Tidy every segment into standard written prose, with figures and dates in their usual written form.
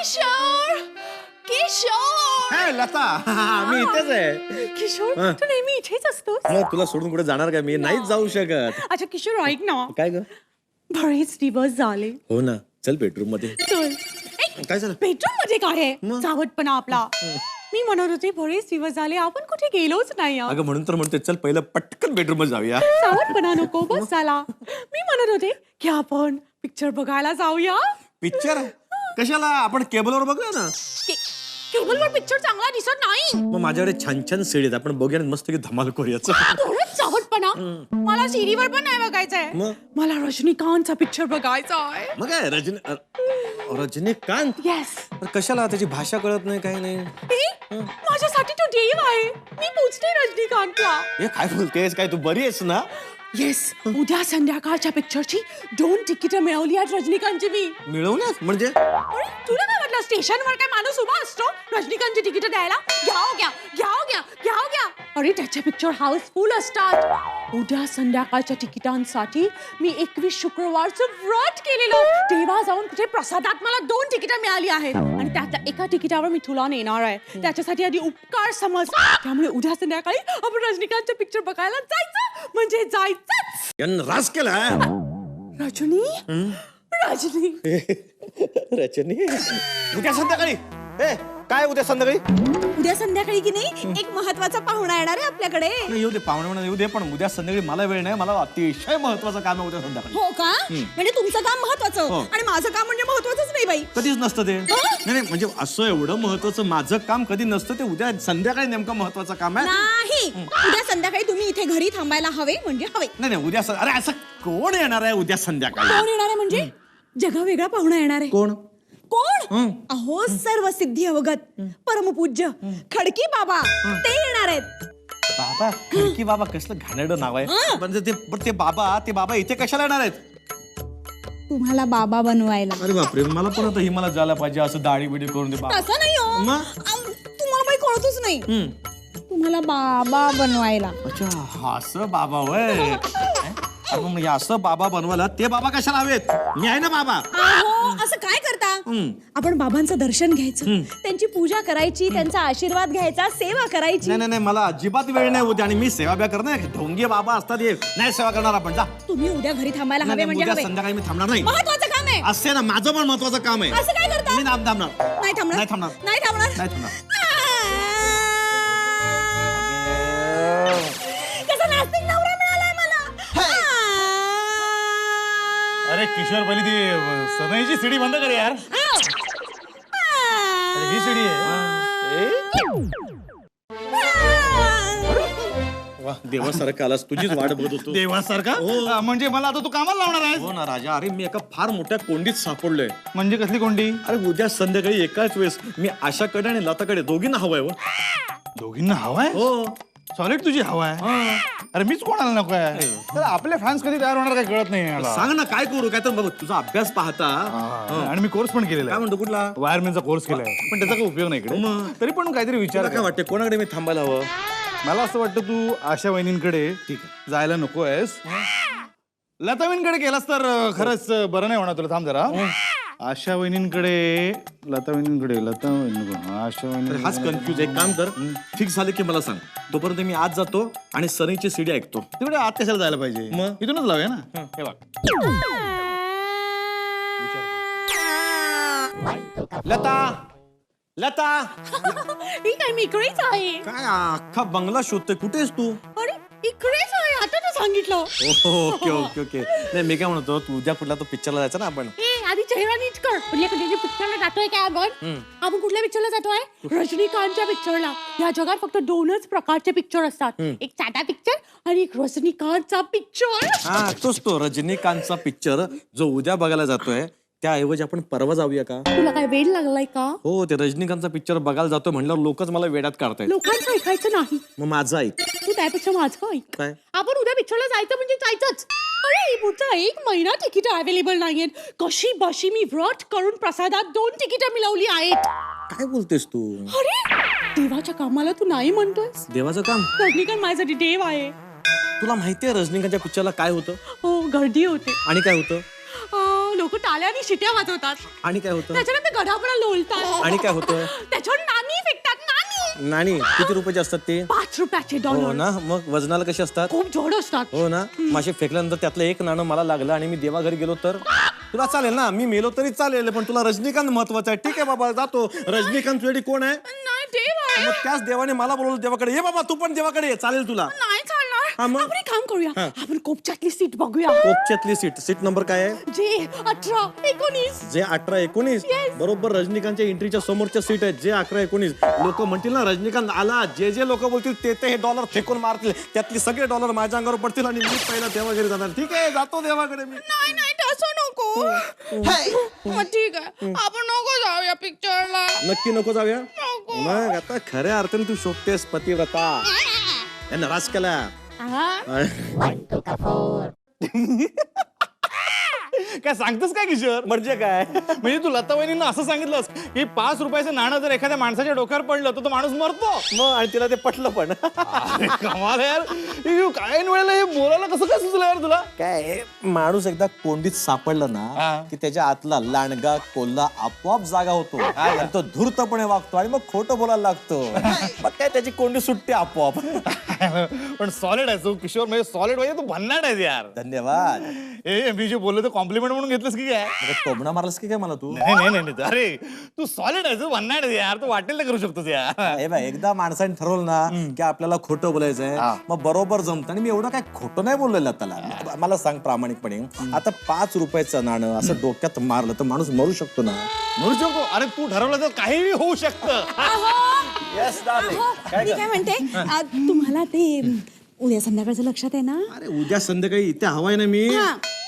किशोर किशोर हे लता मी इथेच आहे. किशोर हा. तू नेहमी इथेच असतोस. मग तुला सोडून कुठे जाणार का मी? नाहीच जाऊ शकत. अच्छा किशोर ऐक ना, काय ग? बरेच दिवस झाले. हो ना, चल बेडरूम मध्ये. चल काय झालं? बेडरूम मध्ये काय आहे मग? चावटपणा आपला. मी म्हणत होते बरेच दिवस झाले आपण कुठे गेलोच नाही आहोत. अगं म्हणून तर म्हणते चल पहिलं पटकन बेडरूम मध्ये जाऊया. चावटपणा नको बस झाला. मी म्हणत होते की आपण पिक्चर बघायला जाऊया. पिक्चर कशाला? आपण केबलवर बघूया ना. केबलवर पिक्चर चांगला दिसत नाही. मग माझ्याकडे छान छान सीडी आहेत, आपण बघूया मस्त की धमाल करूया. चल. थोडंच चावटपणा. मला सीडीवर पण नाही बघायचंय. मग? मला रजनीकांतचा पिक्चर बघायचा आहे. मग काय रजनीकांत? येस. कशाला? त्याची भाषा कळत नाही, काही नाही. माझ्यासाठी तो देव आहे. मी पोचते रजनीकांतला. हे काय बोलतेस? काय तू बरी आहेस ना? येस, उद्या संध्याकाळच्या पिक्चरची 2 तिकीट मिळवली आहेत रजनीकांतची मी. मिळवण्यात म्हणजे? अरे तुला काय वाटलं स्टेशनवर काय माणूस उभा असतो रजनीकांतची तिकीट द्यायला? घ्याव घ्या घ्याव घ्या घ्याव घ्या. अरे त्याचे पिक्चर हाऊसफुल असतात. उद्या संध्याकाळच्या तिकिटांसाठी मी 21 शुक्रवारचं व्रत केलेलं. तेव्हा जाऊन कुठे प्रसादात मला 2 तिकीट मिळाली आहेत आणि त्यातल्या एका तिकिटावर मी तुला नेणार आहे. त्याच्यासाठी आधी उपकार समज. त्यामुळे उद्या संध्याकाळी आपण रजनीकांतचे पिक्चर बघायला जायचं म्हणजे जायचंच. यानं रास केला. रजनी रजनी रजनी उद्या संध्याकाळी. ए काय उद्या संध्याकाळी? उद्या संध्याकाळी की नाही एक महत्वाचा पाहुणा येणार आहे आपल्याकडे. येऊ दे, पाहुणे म्हणून येऊ दे, पण उद्या संध्याकाळी मला वेळ नाही. मला अतिशय महत्वाचं काम आहे उद्या संध्याकाळी. हो का? म्हणजे तुमचं काम महत्वाचं हो. आणि माझं काम म्हणजे महत्वाचंच नाही बाई. कधीच नसतं ते. नाही नाही, म्हणजे असं एवढं महत्वाचं माझं काम कधी नसतं. ते उद्या संध्याकाळी नेमकं महत्वाचं काम आहे. नाही, उद्या संध्याकाळी तुम्ही इथे घरी थांबायला हवे म्हणजे हवे. नाही नाही, उद्या अरे असं कोण येणार आहे उद्या संध्याकाळी? कोण येणार आहे म्हणजे जगा वेगळा पाहुणा येणार आहे. कोण? कोण? अहो सर्व सिद्धी अवगत परमपूज्य खडकी बाबा ते येणार आहेत. बाबा खडकी बाबा? कसलं घाणेरडं नाव आहे. म्हणजे ते बाबा इथे कशाला येणार आहेत? तुम्हाला बाबा बनवायला. अरे बापरे, मला पण आता हिमालयात जायला पाहिजे असं दाढी बिडी करून दे बाबा. असं नाही हो. मग? तुम्हाला काही कळतच नाही. तुम्हाला बाबा बनवायला. अच्छा, असं बाबा होय. अरे मग असं बाबा बनवायला ते बाबा कशाला हवेत? मी आहे ना बाबा. अहो असं काय करता? आपण बाबांचं दर्शन घ्यायचं, त्यांची पूजा करायची, त्यांचा आशीर्वाद घ्यायचा, सेवा करायची. नाही नाही, मला अजिबात वेळ नाही उद्या. आणि मी सेवा ब्या करणार. ढोंगी बाबा असतात, हे नाही सेवा करणार आपण. जा तुम्ही उद्या घरी थांबायला नाही, हवे नाही, म्हणजे उद्या हवे. संध्याकाळी मी थांबणार नाही. महत्वाचं काम आहे. असे ना, माझं पण महत्वाचं काम आहे. असं काय करता? मी थांबणार नाही थांबणार. नाही थांबणार. नाही थांबणार. नाही थांबणार. कसा नास्तिक नवरा मिळालाय मला. अरे किशोर पहिली ती सनईची सीडी बंद कर यार. अरे ही सीडी आहे. वा, देवासारखं आलास. तुझीच वाट बघत होतो. देवासारखा? म्हणजे मला आता तू कामाला लावणार आहेस? हो ना राजा. अरे मी एका फार मोठ्या कोंडीत सापडलोय. म्हणजे कसली कोंडी? अरे उद्या संध्याकाळी एकाच वेळेस मी आशाकडे आणि लताकडे दोघींना हवंय. हो दोघींना हवाय? हो. सॉलिड तुझी हवाय? अरे मीच कोणाला नको आहे? तर आपले फॅन्स कधी तयार होणार काय कळत नाही मला. सांग ना काय करू? काय तर बघ, तुझा अभ्यास पाहता. आणि मी कोर्स पण केलेला काय आहे. म्हणतो? कुठला? वायरमॅनचा कोर्स केलाय, पण त्याचा काही उपयोग नाही इकडे. मग? तरी पण काहीतरी विचार तुला काय कर. वाटतं कोणाकडे मी थांबायला हवं? मला असं वाटतं तू आशा वहिनींकडे जायला नको आहेस. लतावहिनींकडे गेलास तर खरंच बरं नाही होणार तुला. थांब जरा. आशा वहिनींकडे आशा हाच वहिनी कन्फ्युज. एक काम कर, फिक्स झालं की मला सांग. तोपर्यंत मी आज जातो आणि सनीची सीडी ऐकतो. तिकडे आत कशाला जायला पाहिजे? मग? इथूनच लावूया ना. हे बघ. लता ही काय मी इकडेच आहे. काय अख्खा बंगला शोधतोय. कुठेस तू? अरे इकडेच आहे. आता तर सांगितलं. Okay okay okay. नाही मी काय म्हणतो, तू उद्या कुठला तो पिक्चरला जायचा ना आपण? आधी चेहरा नीट कर. कुठल्या पिक्चरला जातोय काय आपण? आपण कुठल्या पिक्चरला जातोय? रजनीकांतच्या पिक्चरला. या जगात फक्त 2च प्रकारचे पिक्चर असतात. एक साधा पिक्चर आणि एक रजनीकांतचा पिक्चर. हा तोच तो रजनीकांतचा पिक्चर जो उद्या बघायला जातोय. त्याऐवजी आपण परवा जाऊया का? तुला काय वेळ लागलाय का? हो, ते रजनीकांतचा पिक्चर बघायला जातो म्हणल्यावर लोकच मला वेड्यात काढतायत. लोकांचं ऐकायचं नाही. मग माझं ऐक. तू त्यापेक्षा माझं ऐक. काय? आपण उद्या पिक्चरला जायचं म्हणजे जायचंच. अरे पुढचा 1 महिना तिकीट अवेलेबल नाहीयेत. कशी बशी मी व्रत करून प्रसादात 2 तिकीट मिळवली आहेत. काय बोलतेस तू? अरे देवाच्या कामाला तू नाही म्हणतोयस? देवाचं काम? रजनीकांत माझ्यासाठी देव आहे. तुला माहितीये रजनीकांतच्या पिक्चरला काय होतं? हो गर्दी होते. आणि काय होतं? लोक टाळ्यानी शिट्या वाजवतात. आणि काय होतं त्याच्यानंतर गडापणा लोळतात. आणि काय होतं त्याच्यावर नाणी फेकतात. नाणी नाणी किती रुपयाचे असतात ते 5 रुपयाचे हो डॉलर ना मग वजनाला कसे असतात खूप जड असतात. हो ना मासे फेकल्यानंतर त्यातलं एक नाणं मला लागलं आणि मी देवाघरी गेलो तर तुला चालेल ना मी मेलो तरी चालेल पण तुला रजनीकांत महत्वाचा आहे ठीक आहे बाबा जातो रजनीकांत तुझ्यासाठी कोण आहे नाही देव आहे. मग त्याच देवाने मला बोलवलं देवाकडे ये बाबा तू पण देवाकडे ये चालेल तुला नाही हा, चालणार. मग? आपण एक काम करूया. आपण कोपच्यातली सीट बघूया. कोपच्यातली सीट नंबर काय आहे जे 18, 19. जे 18, 19 Yes. बरोबर रजनीकांतच्या एंट्रीच्या समोरच्या सीट आहेत जे 11, 19 लोक म्हणतील ना रजनीकांत आला जे जे लोक बोलतील ते हे डॉलर फेकून मारतील त्यातली सगळे डॉलर माझ्या अंगावर पडतील आणि मी पहिला देवाघरी जाणार ठीक आहे जातो देवाकडे मी नाही नाही तसं नको. मग ठीक आहे आपण नको जाऊया पिक्चरला. नक्की नको जाऊया मग आता खऱ्या अर्थाने तू शोधतेस पतिव्रता नाराज केला काय सांगतोस काय किशोर म्हणजे काय म्हणजे तू लता वहिनींना असं सांगितलंस की 5 रुपयाचं नाणं जर एखाद्या माणसाच्या डोक्यावर पडलं तर तो माणूस मरतो. मग आणि तिला ते पटलं पण अरे कमाल आहे यार हे काय वेळेला हे बोलायला कसं काय सुचलं यार तुला. काय माणूस एकदा कोंडीत सापडलं ना की त्याच्या आतला लांडगा कोल्हा आपोआप जागा होतो आणि तो धूर्तपणे वागतो आणि मग खोटं बोलायला लागतो मग काय त्याची कोंडी सुटते आपोआप पण सॉलिड आहे तू किशोर म्हणजे सॉलिड म्हणजे तू भन्नाट आहेस यार. धन्यवाद ए मी जे बोललो ते कॉम्प्लिमेंट म्हणून घेतलंस की काय. टोमणा मारलास की काय मला तू नाही नाही नाही नाही. अरे तू सॉलिड आहेस तू भन्नाट आहेस यार तू वाटेल ते करू शकतोस यार. हे बाय एकदा माणसाने ठरवलं ना की आपल्याला खोटं बोलायचंय मग बरोबर जमतं आणि मी एवढं काय खोटं नाही बोललेलं त्याला मला सांग प्रामाणिकपणे आता 5 रुपयाचं नाणं असं डोक्यात मारलं तर माणूस मरू शकतो ना म्हणू शकतो. अरे तू ठरवलं तर काहीही होऊ शकतं. मी काय म्हणते तुम्हाला ते उद्या संध्याकाळचं लक्षात आहे ना. अरे उद्या संध्याकाळी इथे हवाय ना मी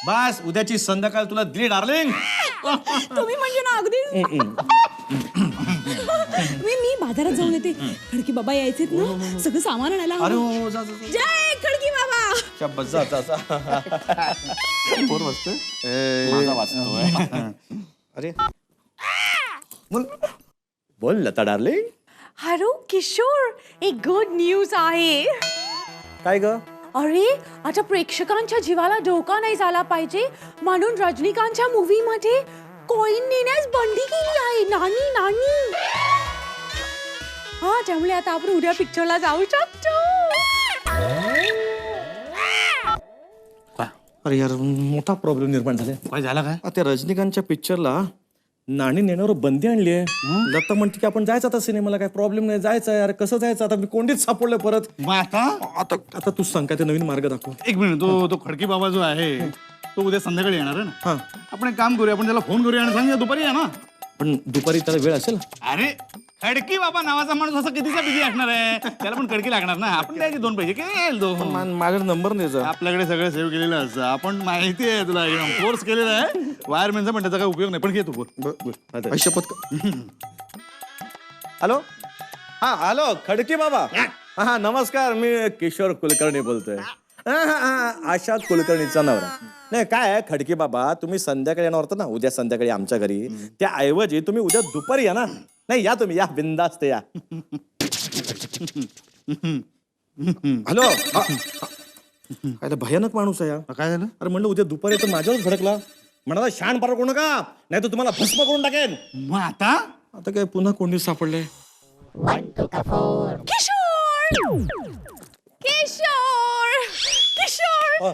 बस उद्याची संध्याकाळ तुला दिली डार्लिंग. तुम्ही म्हणजे ना अगदी मी बाजारात जाऊन येते. खडकी बाबा यायचेत ना सगळं सामान आणायला हवं. अरे हो जा जा, जा. जय खडकी बाबा. शाबास, जा जा जा. कोण वाचतोय माझा वाचतोय. अरे बोल लता डार्लिंग हॅलो किशोर एक गुड न्यूज आहे. काय ग अरे आता प्रेक्षकांच्या जीवाला धोका नाही झाला पाहिजे म्हणून रजनीकांतच्या मूवी मध्ये कॉइन नेण्यास बंदी केली आहे. नाणी नाणी हा त्यामुळे आता आपण उद्या पिक्चरला जाऊ शकतो. अरे यार मोठा प्रॉब्लेम निर्माण झालाय काय झालं काय. त्या रजनीकांतच्या पिक्चरला नाणी नेण्यावर बंदी आणली आहे लता म्हणते की आपण जायचं आता सिनेमाला काय प्रॉब्लेम नाही जायचं यार कसं जायचं आता मी कोंडीत सापडलं परत मग आता आता आता तूच सांग काय ते नवीन मार्ग दाखव एक मिनिट तो खडकी बाबा जो आहे तो उद्या संध्याकाळी येणार आहे ना. हा आपण एक काम करूया आपण त्याला फोन करूया आणि सांगूया दुपारी या ना. पण दुपारी त्याला वेळ असेल अरे खडकी बाबा नावाचा माणूस असा कितीचा बिझी असणार आहे त्याला पण खडकी लागणार ना. आपण द्यायचे 2 पैसे किती येईल तो. माझा नंबर नाही जा आपल्याकडे सगळं सेव्ह केलेलं असतं आपण माहिती आहे तुला कोर्स केलेला आहे वायरमॅनचा पण त्याचा काही उपयोग नाही पण घे तू बोल. शपथ हॅलो हा हॅलो खडकी बाबा हा नमस्कार मी किशोर कुलकर्णी बोलतोय आशा कुलकर्णीचा नवरा नाही काय आहे खडकी बाबा तुम्ही संध्याकाळी येणार होता ना उद्या संध्याकाळी आमच्या घरी त्याऐवजी तुम्ही उद्या दुपारी या ना नाही या तुम्ही या बिंदास्त या हॅलो काय भयानक माणूस आहे काय झालं. अरे म्हणलं उद्या दुपारी तर माझ्यावरच भडकला म्हणाला शान पार करू नका नाही तर तुम्हाला भस्म करून टाकेन मग आता आता काय पुन्हा कोणी सापडले किशोर किशोर किशोर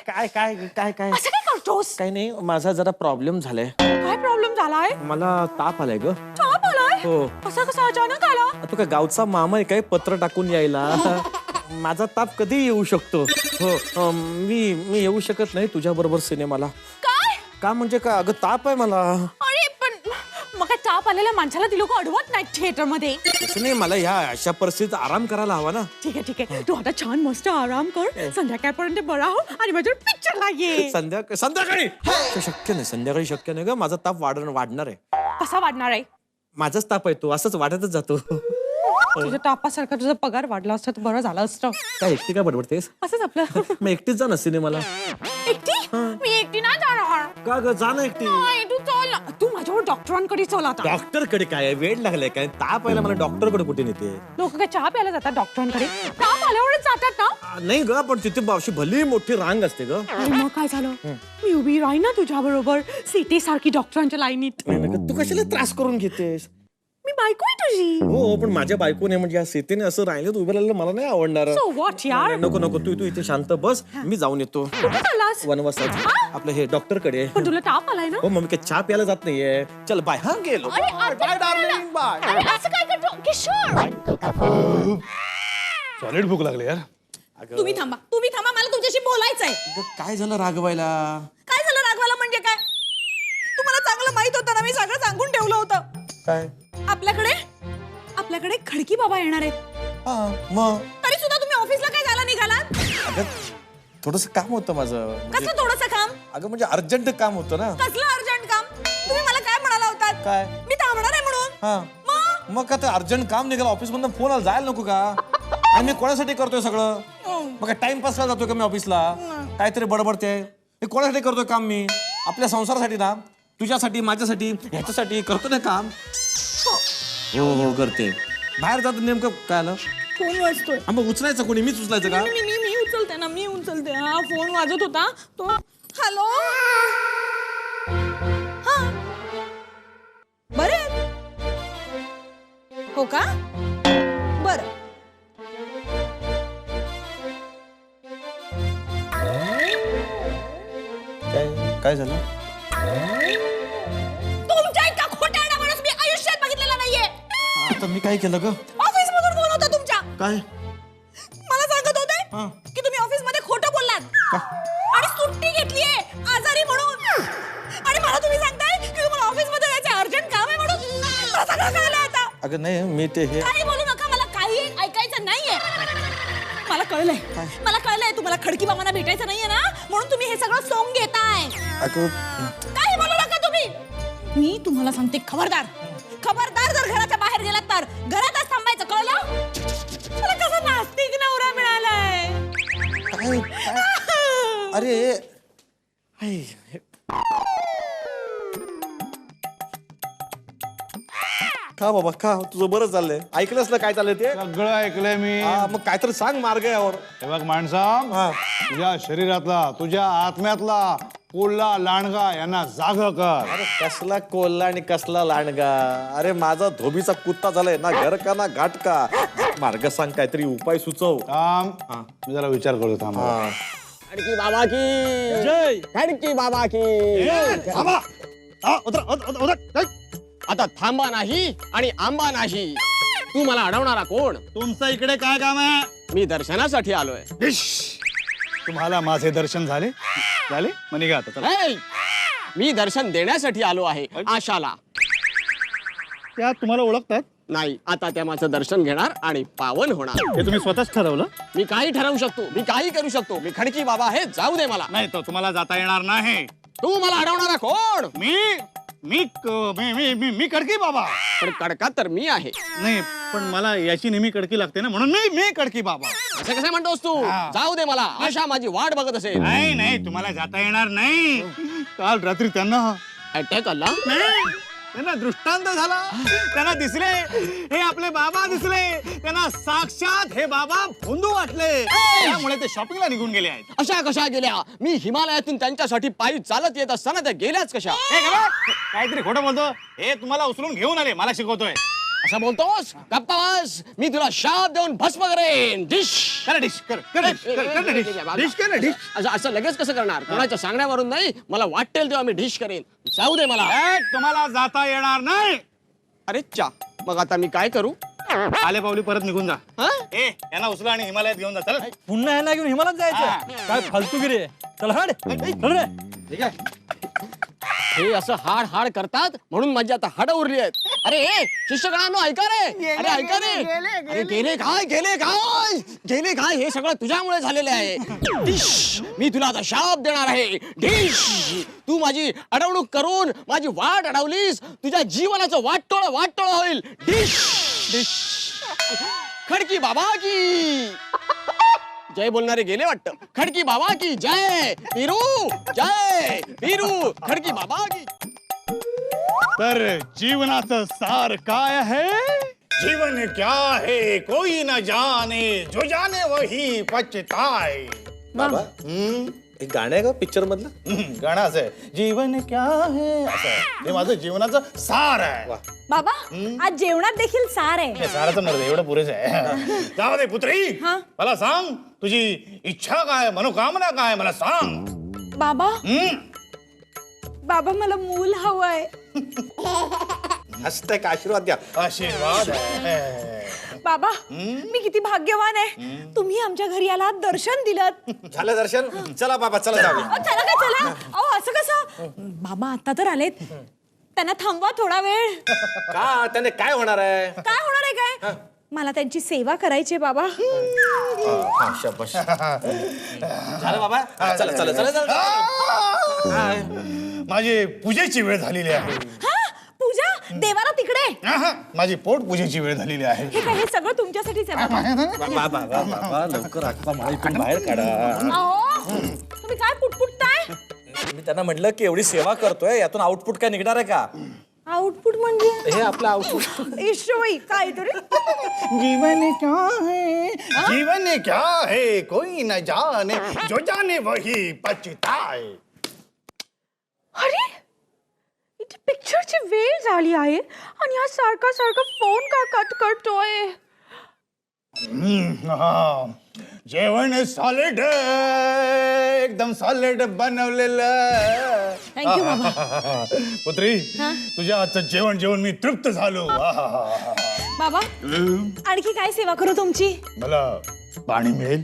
काय काय काय काय असं काय करतोस. काय नाही माझा जरा प्रॉब्लेम झालाय काय प्रॉब्लेम झालाय. मला ताप आलाय ग ताप आलाय. हो कसा कसा अचानक आला. तू काय गावचा मामा आहे काय पत्र टाकून यायला माझा ताप कधी येऊ शकतो हो मी मी येऊ शकत नाही तुझ्या बरोबर सिनेमाला काय का म्हणजे काय अगं ताप आहे मला अरे पण मग काय ताप आलेल्या माणसाला ती लोक अडवत नाहीत थिएटर मध्ये. तसं नाही मला ह्या अशा परिस्थितीत आराम करायला हवा ना ठीक आहे तू आता छान मस्त आराम कर संध्याकाळपर्यंत बरा हो आणि माझ्या पिक्चरला ये. संध्याकाळी शक्य नाही संध्याकाळी शक्य नाही ग माझा ताप वाढणार आहे कसा वाढणार आहे. माझाच ताप आहे तो असंच वाढतच जातो तुझ्या तापासारखा तुझा पगार वाढला असता तर बरं झालं असतं. काय एकटी काय बडबडतेस असंच आपलं. मग एकटीच जा ना सिनेमाला एकटी मी एकटी नाही जाणार. का ग जा ना एकटी नाही तू चल ना. तू माझ्यावर डॉक्टरांकडे चल आता. डॉक्टरकडे काय आहे? वेळ लागलाय काय? ताप यायला मला डॉक्टरकडे कुठे नेते? लोक काय चहा प्यायला जातात डॉक्टरांकडे? ताप आल्यावरच जातात ना. नाही ग, पण तिथे अशी भली मोठी रांग असते ग. अरे मग काय झालं? मी उभी राही ना तुझ्या बरोबर सीटे सारखी डॉक्टरांच्या लाईनीत. तू कशाला त्रास करून घेतेस? मी बायको आहे तुझी. हो, पण माझ्या बायकोने म्हणजे या सीतेने असं राहिलं उभं राहिलं मला नाही आवडणार. सो व्हॉट यार. नको नको, तू इथे शांत बस, मी जाऊन येतो कुठे चाललास? वनवासात आपलं हे डॉक्टरकडे. पण तुला ताप आलाय ना. हो मग मी काय चहा प्यायला जात नाहीये. चल बाय. हा गेलो. अरे, बाय डार्लिंग बाय. अरे असं काय करतो किशोर? सॉलिड भूक लागली यार. तुम्ही थांबा मला तुमच्याशी बोलायचंय. काय झालं रागवायला? काय झालं रागवायला म्हणजे काय? तुम्हाला चांगलं माहित होतं ना, मी सगळं सांगून ठेवलं होतं. काय? आपल्याकडे खडकी बाबा येणार आहेत. हा मग तरी सुद्धा तुम्ही ऑफिसला काय जायला निघालात? अगं थोडस काम होतं माझं. म्हणजे- कसलं थोडंसं काम? अगं म्हणजे अर्जंट काम होतं ना. कसलं अर्जंट काम? तुम्ही मला काय म्हणाला होतात? काय? मी थांबणार आहे म्हणून. हा मग का अर्जंट काम निघालं ऑफिस मधून फोन आला, जायला नको का? आणि मी कोणासाठी करतोय सगळं? मग काय टाइमपासला जातोय का मी ऑफिसला? काहीतरी बडबडते. हे कोणासाठी करतोय काम मी? आपल्या संसारासाठी ना, तुझ्यासाठी, माझ्यासाठी, ह्याच्यासाठी करतो ना काम. हो हो करते. बाहेर जात नेमकं काय आलं? फोन वाजतोय. हा मग उचलायचं कोणी? मीच उचलायचं का? मी उचलते ना, मी उचलते. हा फोन वाजत होता तो. हॅलो. हा बरं. हो का? बरं. काय झालं? तुमच्या इतका खोटारडा माणूस मी आयुष्यात बघितलेला नाहीये. आता मी काय केलं ग? ऑफिस मधून फोन होता तुमच्या. काय? मला सांगत होते की तुम्ही ऑफिस मध्ये खोटं बोललात आणि सुट्टी घेतलीये आजारी म्हणून. आणि मला तुम्ही सांगताय की तुम्हाला ऑफिस मध्ये जायचं अर्जंट काम आहे म्हणून. मला सगळं कळलंय आता. अगं नाही, मी ते हे काही बोलू नका, मला काही ऐकायचं नाहीये. मला कळलंय तुम्हाला खडकी बाबांना भेटायचं नाहीये ना, म्हणून तुम्ही हे सगळं सोंग घेताय. अगं काही बोलू नका तुम्ही. मी तुम्हाला सांगते, खबरदार जर घराच्या बाहेर गेलात तर घरातच थांबायचं, कळलं? मला कसा नास्तिक नवरा मिळालाय. काय? अरे आई, का बाबा का? तुझं बरं चाललंय? ऐकलंस ना काय चाललंय ते? सगळं ऐकलंय मी. मग काहीतरी सांग मार्ग यावर. हे बघ माणसा, हा. तुझ्या शरीरातला, तुझ्या आत्म्यातला कोल्हा लांडगा यांना जाग कर. अरे कसला कोल्हा आणि कसला लांडगा? अरे माझा धोबीचा कुत्ता झालाय ना, घर का ना घाट का. मार्ग सांग, काहीतरी उपाय सुचव. थांब, मी जरा विचार करतो. थांब. खडकी बाबा की जय. खडकी बाबा की थांबा. उतर. आता थांबा नाही आणि आंबा नाही. तू मला अडवणारा कोण? तुमचं इकडे काय काम आहे? मी दर्शनासाठी आलोय. तुम्हाला माझे दर्शन झाले? मग निघा आता. चला. हे, मी दर्शन देण्यासाठी आलो आहे आशाला. त्या तुम्हाला ओळखतात? नाही, आता त्या माझं दर्शन घेणार आणि पावन होणार. हे तुम्ही स्वतःच ठरवलं? मी काही ठरवू शकतो, मी काही करू शकतो. मी खडकी बाबा आहे, जाऊ दे मला. नाही, तर तुम्हाला जाता येणार नाही. तू मला अडवणारा कोण? मी खडकी बाबा. पण कडका तर मी आहे. नाही, पण मला याची नेहमी कडकी लागते ना, म्हणून मी खडकी बाबा. असं कसं म्हणतोस तू? हा. जाऊ दे मला, आशा माझी वाट बघत असेल. नाही, तुम्हाला जाता येणार नाही. काल रात्री त्यांना अटॅक आला. त्यांना दृष्टांत झाला. त्यांना दिसले, हे आपले बाबा दिसले. त्यांना साक्षात हे बाबा भोंदू वाटले. त्यामुळे ते शॉपिंगला निघून गेले आहेत. अशा कशा गेल्या? मी हिमालयातून त्यांच्यासाठी पायी चालत येत असताना त्या गेल्याच कशा? हे गप्पा, काहीतरी खोटं बोलतो. हे तुम्हाला उचलून घेऊन आले, मला शिकवतोय. असं बोलतोस? गप्पा बस, मी तुला शाप देऊन भस्म करेन. डिश कर डिश, कर डिश, डिश कर ना, डिश. असं लगेच कसं करणार? कोणाच्या सांगण्यावरून नाही, मला वाटेल तेव्हा मी डिश करेन. जाऊ दे मला. तुम्हाला जाता येणार नाही. अरे चा, मग आता मी काय करू? आले पावली परत निघून जा. हा? यांना उचला आणि हिमालयात घेऊन जा. चल. पुन्हा ह्याला घेऊन हिमालयात जायचं? काय फालतूगिरी आहे. चल हड, चल रे. ठीक आहे. हे असं हाड करतात म्हणून माझी आता हाड उरली आहेत. अरे शिष्यगणांनो, ऐका रे. अरे ऐका रे. अरे गेले काय हे सगळं तुझ्यामुळे झालेले आहे. डिश, मी तुला आता शाप देणार आहे. डिश, तू माझी अडवणूक करून माझी वाट अडवलीस, तुझ्या जीवनाचं वाटोळ होईल. Dish dish. खडकी बाबा की जय बोलणारे गेले वाटतं. खडकी बाबा की जय. जय खडकी बाबा की. तर जीवनाचं सार काय आहे? जीवन क्या है कोई न जाने, जो जाने वही पछताए. बाबा एक गाणं आहे का पिक्चर मधलं? गाणं असं आहे, जीवन क्या है असं आहे. हे माझं जीवनाचं सार आहे. बाबा आज जेवणात देखील सार आहे. हे साराचं नव्हतं, एवढं पुरेसं आहे. जाऊ दे पुत्री, हा? मला सांग तुझी इच्छा काय, मनोकामना काय, मला सांग. बाबा हम्म? बाबा मला मूल हवंय. हसताय का? आशीर्वाद द्या. आशीर्वाद आहे. बाबा मी किती भाग्यवान आहे. तुम्ही आमच्या घरी आलात, दर्शन दिलं. झालं दर्शन? चला बाबा चला जाऊ. चला काय चला. अहो असं कसं? बाबा आता तर आलेत, त्यांना थांबवा थोडा वेळ. का त्याने काय होणार आहे? काय होणार आहे काय? मला त्यांची सेवा करायची आहे बाबा. शाबास. झालं बाबा? चला चला चला चला. माझी पूजेची वेळ झालेली आहे. हा पूजा देवाला तिकडे. आहा, माझी पोट पूजेची वेळ झालेली आहे. हे काय हे सगळं तुमच्यासाठीच आहे बाबा. बाबा लवकर आत्मा मला इथून बाहेर काढा. अहो तुम्ही काय पुटपुटताय? मी त्यांना म्हटलं की एवढी सेवा करतोय, यातून आउटपुट काय निघणार आहे का? आउटपुट म्हणजे हे आपलं आउटपुट. ईश्वरी काहीतरी. जीवन क्या है, जीवन क्या है कोई न जाने, जो जाने वही पछताए. अरे इथे पिक्चरची वेळ झाली आहे आणि हा सारखा सारखा फोन का कट करतोय. हा. जेवण सॉलिड, एकदम सॉलिड बनवलेलं. थँक्यू बाबा. पुत्री, तुझ्या हातचं जेवण जेवण मी तृप्त झालो. आहाहा. बाबा आणखी काय सेवा करू तुमची? मला पाणी मिळेल?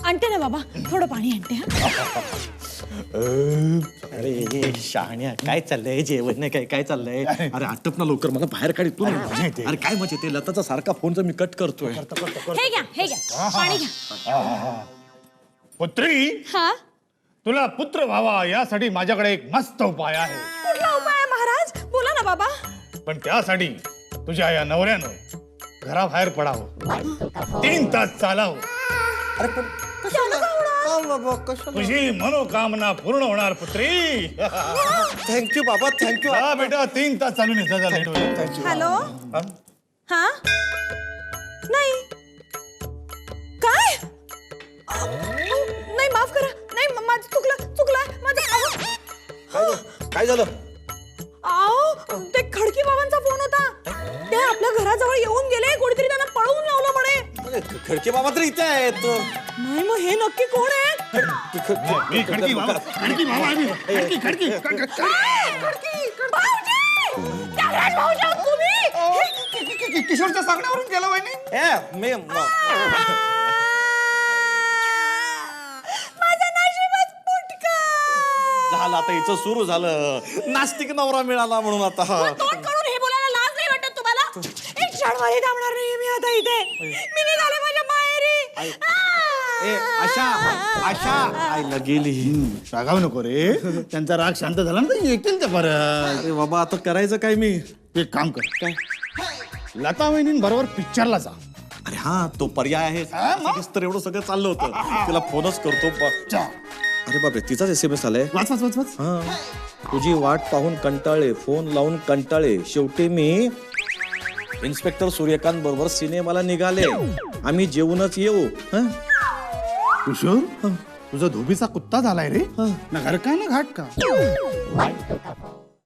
आणते ना बाबा, थोडं पाणी आणते. हा अरे शहाण्या काय चाललंय? जेवण नाही काय काय चाललंय? अरे आटप ना लवकर, मला बाहेर काढ इथून. अरे काय मजा येते, लताचा सारखा फोनचा मी कट करतोय. हे घ्या हे घ्या पाणी घ्या. पुत्री, हा तुला पुत्र व्हावा यासाठी माझ्याकडे एक मस्त उपाय आहे. कुठला उपाय आहे महाराज? बोला ना बाबा. पण त्यासाठी तुझ्या या नवऱ्यानं घराबाहेर पडावं, 3 तास चालावं. अरे पण बाबा कशाला? तुझी मनोकामना पूर्ण होणार पुत्री. थँक्यू बाबा थँक्यू. हा बेटा, 3 तास चालून येत जा, लेट होईल. हॅलो हा नाही काय? नाही माफ करा. नाही माझं चुकलं माझं. काय झालं? आओ ते खडकी बाबांचा फोन होता. ते आपल्या घराजवळ येऊन गेले. कोणीतरी त्यांना पळवून लावलं म्हणे. खडके बाबा तर इथे आहेत. नाही मग हे नक्की कोण आहे? मी खडकी बाबा, खडकी बाबा आहे मी. खडकी त्यागराज भाऊजी आहात तुम्ही? किशोरच्या सांगण्यावरून गेला वहिनी. मी माझं नशीबच फुटकं. झालं आता हिचं सुरू झालं. नास्तिक नवरा मिळाला म्हणून आता. तोंड करून हे बोलायला लाज नाही वाटत तुम्हाला? एक क्षणवारी थांबणार नाही मी आता इथे. मी निघाले माझ्या माहेरी. आशा आईला गेली. रागावू नको रे. त्यांचा राग शांत झाला ना, येतील ते परत. अरे बाबा आता करायचं काय मी? एक काम कर, काय लता वहिनींबरोबर पिक्चरला जा. अरे हा तो पर्याय आहे. तर एवढं सगळं चाललं होतं. तिला फोनच करतो. जा. अरे बापरे तिचाच SMS आलाय. वाच वाच वाच वाच. हा तुझी वाट पाहून कंटाळे, फोन लावून कंटाळे, शेवटी मी इन्स्पेक्टर सूर्यकांत बरोबर सिनेमाला निघाले. आम्ही जेवूनच येऊ. किशोर, तुझा धोबीचा कुत्ता झालाय रे. ना घर का ना घाट का.